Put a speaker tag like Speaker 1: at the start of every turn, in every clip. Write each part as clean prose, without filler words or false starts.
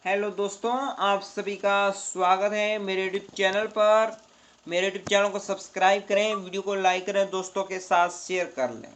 Speaker 1: Hello दोस्तों, आप सभी का स्वागत है मेरे यूट्यूब चैनल पर। मेरे यूट्यूब चैनल को सब्सक्राइब करें, वीडियो को लाइक करें, दोस्तों के साथ शेयर कर लें।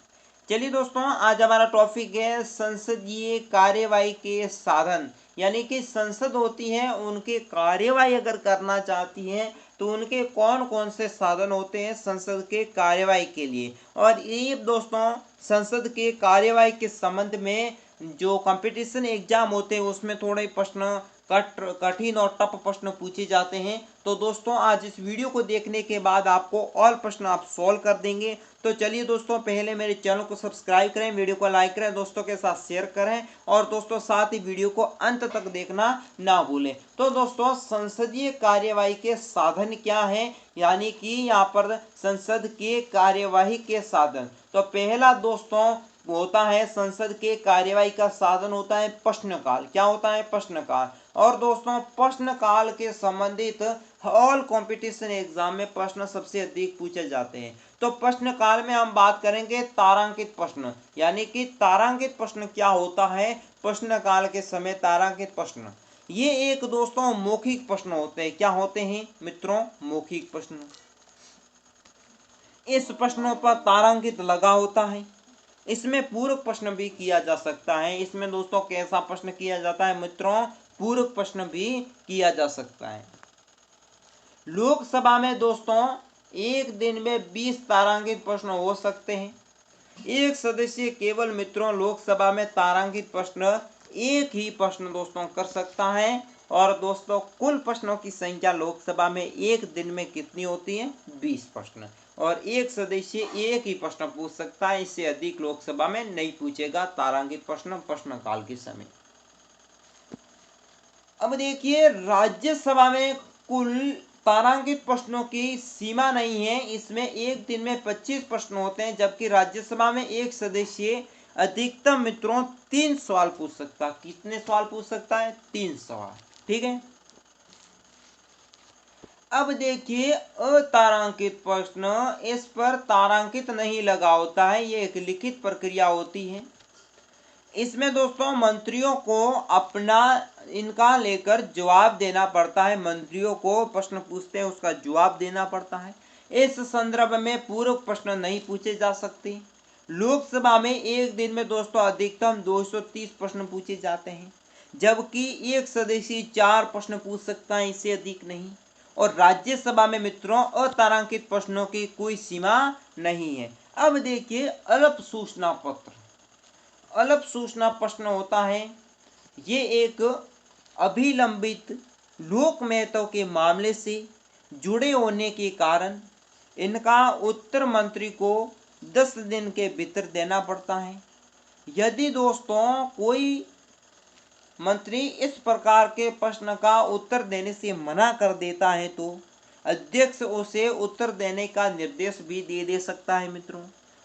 Speaker 1: चलिए दोस्तों, आज हमारा टॉपिक है संसदीय कार्यवाही के साधन। यानी कि संसद होती है, उनके कार्यवाही अगर करना चाहती है तो उनके कौन कौन से साधन होते हैं संसद के कार्यवाही के लिए। और ये दोस्तों, संसद के कार्यवाही के संबंध में जो कंपटीशन एग्जाम होते हैं उसमें थोड़े प्रश्न कठिन और टफ प्रश्न पूछे जाते हैं। तो दोस्तों, आज इस वीडियो को देखने के बाद आपको ऑल प्रश्न आप सॉल्व कर देंगे। तो चलिए दोस्तों, पहले मेरे चैनल को सब्सक्राइब करें, वीडियो को लाइक करें, दोस्तों के साथ शेयर करें और दोस्तों साथ ही वीडियो को अंत तक देखना ना भूलें। तो दोस्तों, संसदीय कार्यवाही के साधन क्या है, यानी कि यहाँ पर संसद के कार्यवाही के साधन। तो पहला दोस्तों होता है संसद के कार्यवाही का साधन होता है प्रश्नकाल। क्या होता है? प्रश्नकाल। और दोस्तों, प्रश्नकाल के संबंधित ऑल कंपटीशन एग्जाम में प्रश्न सबसे अधिक पूछे जाते हैं। तो प्रश्नकाल में हम बात करेंगे तारांकित प्रश्न। यानी कि तारांकित प्रश्न क्या होता है प्रश्नकाल के समय? तारांकित प्रश्न ये एक दोस्तों मौखिक प्रश्न होते हैं। क्या होते हैं मित्रों? मौखिक प्रश्न। इस प्रश्नों पर तारांकित लगा होता है। इसमें पूरक प्रश्न भी किया जा सकता है। इसमें दोस्तों कैसा प्रश्न किया जाता है मित्रों? पूरक प्रश्न भी किया जा सकता है। लोकसभा में दोस्तों एक दिन में 20 तारांकित प्रश्न हो सकते हैं। एक सदस्य केवल मित्रों लोकसभा में तारांकित प्रश्न एक ही प्रश्न दोस्तों कर सकता है। और दोस्तों, कुल प्रश्नों की संख्या लोकसभा में एक दिन में कितनी होती है? 20 प्रश्न। और एक सदस्य एक ही प्रश्न पूछ सकता है, इससे अधिक लोकसभा में नहीं पूछेगा तारांकित प्रश्न प्रश्नकाल के समय। अब देखिए, राज्यसभा में कुल तारांकित प्रश्नों की सीमा नहीं है। इसमें एक दिन में 25 प्रश्न होते हैं, जबकि राज्यसभा में एक सदस्य अधिकतम मित्रों 3 सवाल पूछ सकता है। कितने सवाल पूछ सकता है? 3 सवाल। ठीक है। अब देखिए, अतारांकित प्रश्न, इस पर तारांकित नहीं लगा होता है, ये एक लिखित प्रक्रिया होती है। इसमें दोस्तों मंत्रियों को अपना इनका लेकर जवाब देना पड़ता है। मंत्रियों को प्रश्न पूछते हैं, उसका जवाब देना पड़ता है। इस संदर्भ में पूरक प्रश्न नहीं पूछे जा सकते। लोकसभा में एक दिन में दोस्तों अधिकतम 230 प्रश्न पूछे जाते हैं, जबकि एक सदस्य 4 प्रश्न पूछ सकता है, इससे अधिक नहीं। और राज्यसभा में मित्रों अतारांकित प्रश्नों की कोई सीमा नहीं है। अब देखिए, अल्प सूचना पत्र। अल्प सूचना प्रश्न होता है, ये एक अभिलंबित लोक महत्व के मामले से जुड़े होने के कारण इनका उत्तर मंत्री को 10 दिन के भीतर देना पड़ता है। यदि दोस्तों कोई मंत्री इस प्रकार के प्रश्न का उत्तर देने से मना कर देता है तो अध्यक्ष उसे उत्तर देने का निर्देश भी दे सकता है मित्रों।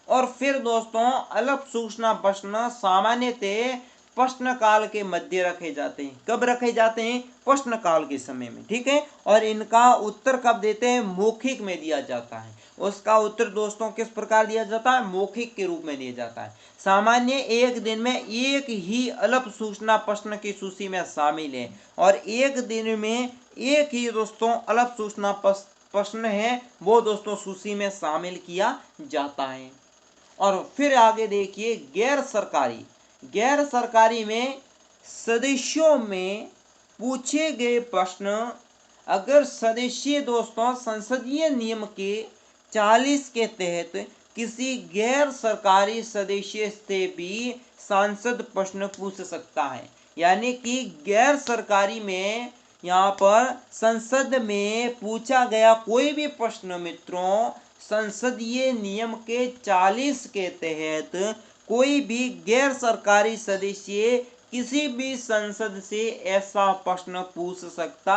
Speaker 1: और फिर दोस्तों, अल्प सूचना प्रश्न सामान्यतः प्रश्नकाल के मध्य रखे जाते हैं। कब रखे जाते हैं? प्रश्नकाल के समय में। ठीक है। और इनका उत्तर कब देते हैं? मौखिक में दिया जाता है। उसका उत्तर दोस्तों किस प्रकार दिया जाता है? मौखिक के रूप में दिया जाता है। सामान्य एक दिन में एक ही अल्प सूचना प्रश्न की सूची में शामिल है, और एक दिन में एक ही दोस्तों अल्प सूचना प्रश्न है वो दोस्तों सूची में शामिल किया जाता है। और फिर आगे देखिए, गैर सरकारी में सदस्यों में पूछे गए प्रश्न अगर सदस्य दोस्तों संसदीय नियम के 40 के तहत किसी गैर सरकारी सदस्य से भी सांसद प्रश्न पूछ सकता है। यानी कि गैर सरकारी में यहाँ पर संसद में पूछा गया कोई भी प्रश्न मित्रों संसदीय नियम के 40 के तहत कोई भी गैर सरकारी सदस्य किसी भी संसद से ऐसा प्रश्न पूछ सकता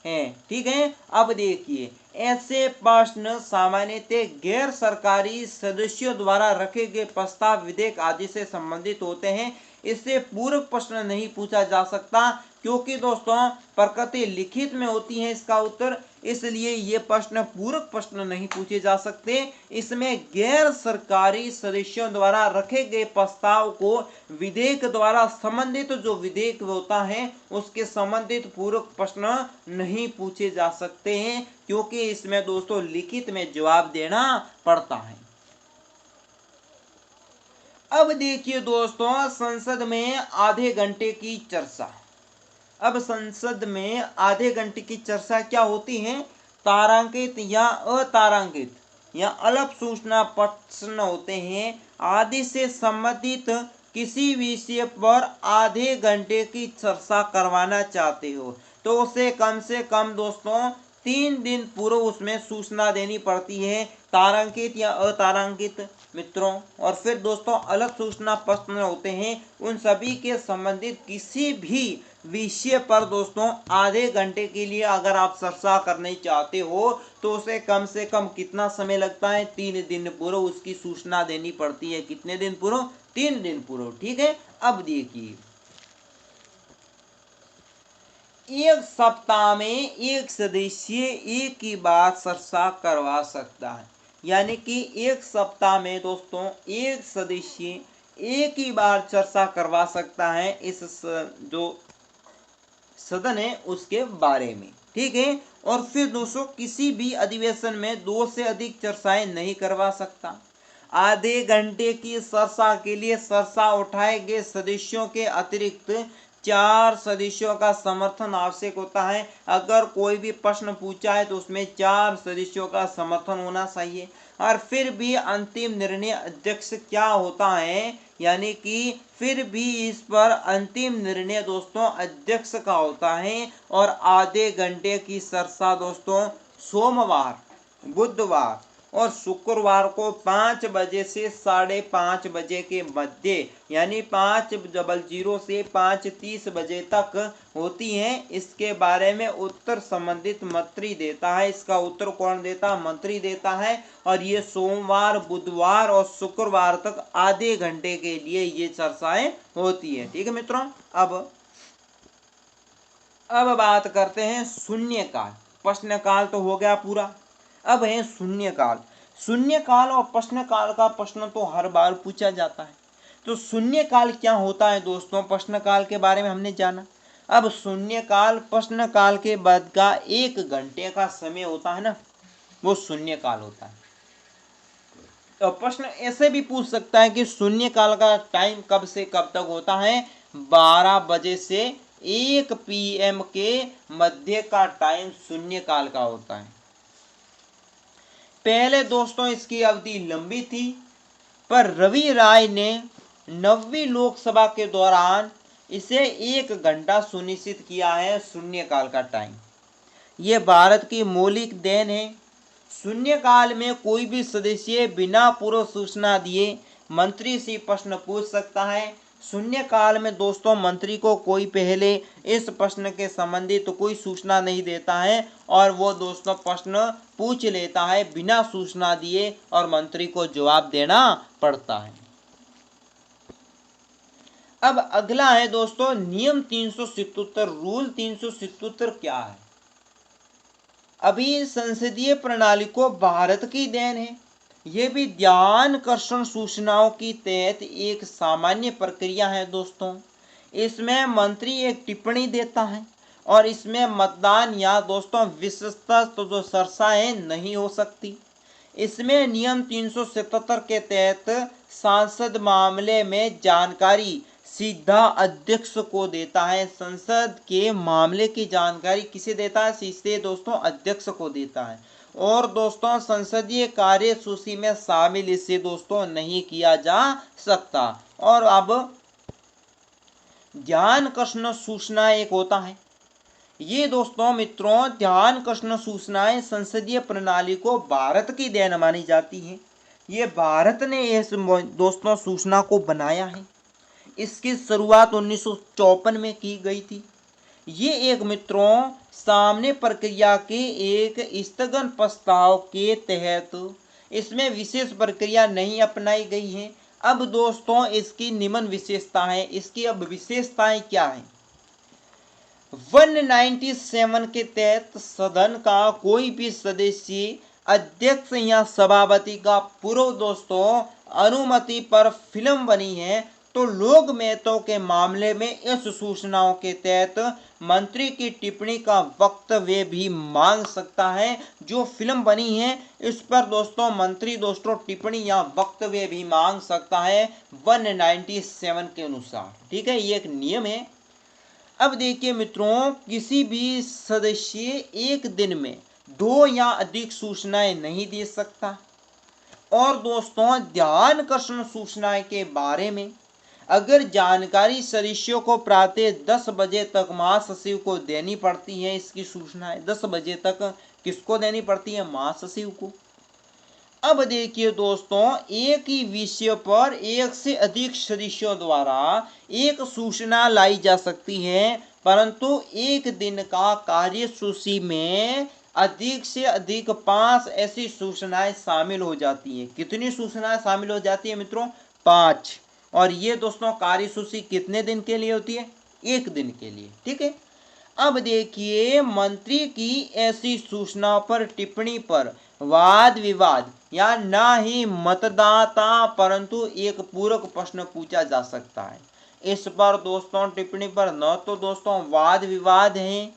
Speaker 1: है। ठीक है। अब देखिए, ऐसे प्रश्न सामान्यतः गैर सरकारी सदस्यों द्वारा रखे गए प्रस्ताव, विधेयक आदि से संबंधित होते हैं। इससे पूरक प्रश्न नहीं पूछा जा सकता, क्योंकि दोस्तों प्रकृति लिखित में होती है इसका उत्तर। इसलिए ये प्रश्न पूरक प्रश्न नहीं पूछे जा सकते। इसमें गैर सरकारी सदस्यों द्वारा रखे गए प्रस्ताव को विधेयक द्वारा संबंधित जो विधेयक होता है उसके संबंधित पूरक प्रश्न नहीं पूछे जा सकते हैं, क्योंकि इसमें दोस्तों लिखित में जवाब देना पड़ता है। अब देखिए दोस्तों, संसद में आधे घंटे की चर्चा। अब संसद में आधे घंटे की चर्चा क्या होती है? तारांकित या अतारांकित या अल्प सूचना प्रश्न होते हैं। आदि से संबंधित किसी विषय पर आधे घंटे की चर्चा करवाना चाहते हो तो उसे कम से कम दोस्तों 3 दिन पूर्व उसमें सूचना देनी पड़ती है, तारांकित या अतारांकित मित्रों। और फिर दोस्तों अल्प सूचना प्रश्न होते हैं, उन सभी के संबंधित किसी भी विषय पर दोस्तों आधे घंटे के लिए अगर आप चर्चा करना चाहते हो तो उसे कम से कम कितना समय लगता है? 3 दिन पूर्व उसकी सूचना देनी पड़ती है। कितने दिन पूर्व? 3 दिन पूर्व। ठीक है। अब देखिए, एक सप्ताह में एक सदस्य एक ही बार चर्चा करवा सकता है, यानी कि एक सप्ताह में दोस्तों एक सदस्य एक ही बार चर्चा करवा सकता है इस जो सदन है उसके बारे में। ठीक है। और फिर दोस्तों किसी भी अधिवेशन में 2 से अधिक चर्चाएं नहीं करवा सकता। आधे घंटे की चर्चा के लिए चर्चा उठाए गए सदस्यों के अतिरिक्त 4 सदस्यों का समर्थन आवश्यक होता है। अगर कोई भी प्रश्न पूछा है तो उसमें 4 सदस्यों का समर्थन होना चाहिए। और फिर भी अंतिम निर्णय अध्यक्ष क्या होता है, यानी कि फिर भी इस पर अंतिम निर्णय दोस्तों अध्यक्ष का होता है। और आधे घंटे की चर्चा दोस्तों सोमवार, बुधवार और शुक्रवार को 5 बजे से 5:30 बजे के मध्य, यानी 5:00 से 5:30 बजे तक होती है। इसके बारे में उत्तर संबंधित मंत्री देता है। इसका उत्तर कौन देता? मंत्री देता है। और ये सोमवार, बुधवार और शुक्रवार तक आधे घंटे के लिए ये चर्चाएं होती है। ठीक है मित्रों। अब बात करते हैं शून्यकाल। प्रश्नकाल तो हो गया पूरा, अब है शून्यकाल। शून्यकाल और प्रश्नकाल का प्रश्न तो हर बार पूछा जाता है। तो शून्यकाल क्या होता है दोस्तों? प्रश्नकाल के बारे में हमने जाना। अब शून्यकाल प्रश्नकाल के बाद का 1 घंटे का समय होता है ना, वो शून्यकाल होता है। तो प्रश्न ऐसे भी पूछ सकता है कि शून्यकाल का टाइम कब से कब तक होता है? 12 बजे से 1 PM के मध्य का टाइम शून्यकाल का होता है। पहले दोस्तों इसकी अवधि लंबी थी, पर रवि राय ने 9वीं लोकसभा के दौरान इसे 1 घंटा सुनिश्चित किया है शून्यकाल का टाइम। ये भारत की मौलिक देन है। शून्यकाल में कोई भी सदस्य बिना पूर्व सूचना दिए मंत्री से प्रश्न पूछ सकता है। शून्यकाल में दोस्तों मंत्री को कोई पहले इस प्रश्न के संबंधित तो कोई सूचना नहीं देता है और वो दोस्तों प्रश्न पूछ लेता है बिना सूचना दिए और मंत्री को जवाब देना पड़ता है। अब अगला है दोस्तों नियम 377। रूल 377 क्या है? अभी संसदीय प्रणाली को भारत की देन है। यह भी ध्यानाकर्षण सूचनाओं की तहत एक सामान्य प्रक्रिया है दोस्तों। इसमें मंत्री एक टिप्पणी देता है और इसमें मतदान या दोस्तों विशेषता तो जो चर्चाएं नहीं हो सकती। इसमें नियम 377 के तहत सांसद मामले में जानकारी सीधा अध्यक्ष को देता है। संसद के मामले की जानकारी किसे देता है? सीधे दोस्तों अध्यक्ष को देता है। और दोस्तों संसदीय कार्य सूची में शामिल इसे दोस्तों नहीं किया जा सकता। और अब ध्यानाकर्षण सूचना एक होता है। ये दोस्तों मित्रों ध्यानाकर्षण सूचनाएं संसदीय प्रणाली को भारत की देन मानी जाती है। ये भारत ने इस दोस्तों सूचना को बनाया है। इसकी शुरुआत 1954 में की गई थी। ये एक मित्रों सामने प्रक्रिया के एक स्थगन प्रस्ताव के तहत इसमें विशेष प्रक्रिया नहीं अपनाई गई है। अब दोस्तों इसकी निम्न विशेषता है। इसकी अब विशेषताएं क्या है? 197 के तहत सदन का कोई भी सदस्य अध्यक्ष या सभापति का पूर्व दोस्तों अनुमति पर फिल्म बनी है तो लोक महत्व के मामले में इस सूचनाओं के तहत मंत्री की टिप्पणी का वक्तव्य भी मांग सकता है। जो फिल्म बनी है इस पर दोस्तों मंत्री दोस्तों टिप्पणी या वक्तव्य भी मांग सकता है 197 के अनुसार। ठीक है, ये एक नियम है। अब देखिए मित्रों, किसी भी सदस्य एक दिन में 2 या अधिक सूचनाएं नहीं दे सकता। और दोस्तों ध्यानाकर्षण सूचनाएं के बारे में अगर जानकारी सदस्यों को प्रातः 10 बजे तक महासचिव को देनी पड़ती है, इसकी सूचनाएं 10 बजे तक किसको देनी पड़ती है? महासचिव को। अब देखिए दोस्तों, एक ही विषय पर एक से अधिक सदस्यों द्वारा एक सूचना लाई जा सकती है, परंतु एक दिन का कार्यसूची में अधिक से अधिक 5 ऐसी सूचनाएं शामिल हो जाती हैं। कितनी सूचनाएं शामिल हो जाती है मित्रों? 5। और ये दोस्तों कार्यसूची कितने दिन के लिए होती है? एक दिन के लिए। ठीक है, अब देखिए मंत्री की ऐसी सूचना पर टिप्पणी पर वाद विवाद या ना ही मतदाता परंतु एक पूरक प्रश्न पूछा जा सकता है। इस पर दोस्तों टिप्पणी पर न तो दोस्तों वाद विवाद है,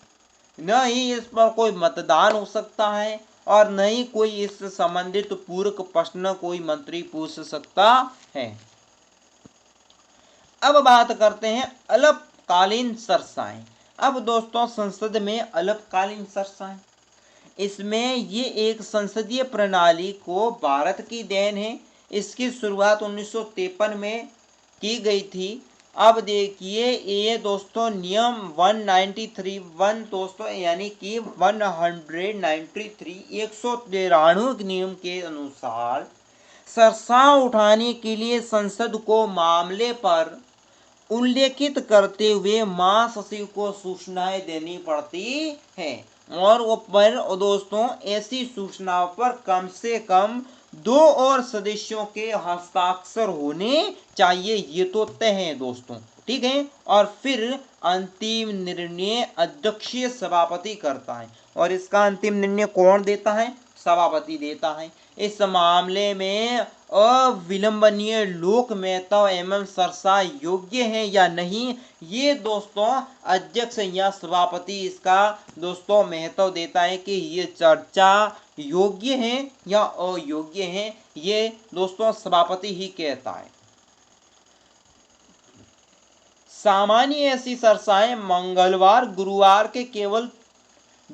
Speaker 1: न ही इस पर कोई मतदान हो सकता है और न ही कोई इस संबंधित पूरक प्रश्न कोई मंत्री पूछ सकता है। अब बात करते हैं अल्पकालीन चर्चाएं। अब दोस्तों संसद में अल्पकालीन चर्चाएं, इसमें ये एक संसदीय प्रणाली को भारत की देन है। इसकी शुरुआत 1953 में की गई थी। अब देखिए ये दोस्तों नियम 193 दोस्तों यानी कि 193 193 नियम के अनुसार चर्चा उठाने के लिए संसद को मामले पर उल्लेखित करते हुए महासचिव को सूचनाएं देनी पड़ती है। और वो पर दोस्तों ऐसी सूचनाओं पर कम से कम 2 और सदस्यों के हस्ताक्षर होने चाहिए, ये तो तय है दोस्तों। ठीक है, और फिर अंतिम निर्णय अध्यक्षीय सभापति करता है। और इसका अंतिम निर्णय कौन देता है? सभापति देता है। इस मामले में अविलंबनीय लोक महत्व एवं चर्चा योग्य है या नहीं, ये दोस्तों अध्यक्ष या सभापति इसका दोस्तों महत्व देता है कि ये चर्चा योग्य है या अयोग्य है, ये दोस्तों सभापति ही कहता है। सामान्य ऐसी चर्चाएं मंगलवार गुरुवार के केवल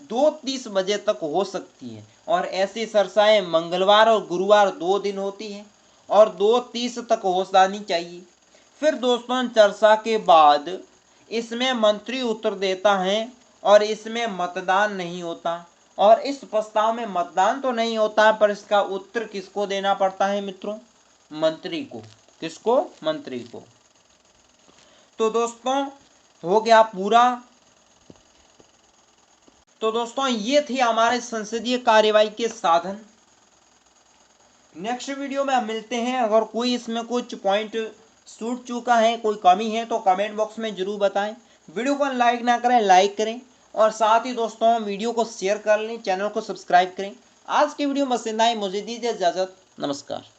Speaker 1: 2:30 बजे तक हो सकती है और ऐसी चर्चाएं मंगलवार और गुरुवार 2 दिन होती है और 2:30 तक हो जानी चाहिए। फिर दोस्तों चर्चा के बाद इसमें मंत्री उत्तर देता है और इसमें मतदान नहीं होता। और इस प्रस्ताव में मतदान तो नहीं होता पर इसका उत्तर किसको देना पड़ता है मित्रों? मंत्री को। किसको? मंत्री को। तो दोस्तों हो गया पूरा। तो दोस्तों ये थी हमारे संसदीय कार्यवाही के साधन। नेक्स्ट वीडियो में हम मिलते हैं। अगर कोई इसमें कुछ पॉइंट छूट चुका है, कोई कमी है तो कमेंट बॉक्स में जरूर बताएं। वीडियो को लाइक ना करें, लाइक करें और साथ ही दोस्तों वीडियो को शेयर कर लें, चैनल को सब्सक्राइब करें। आज की वीडियो में बस इतना ही। मुझे दीजिए इजाजत। नमस्कार।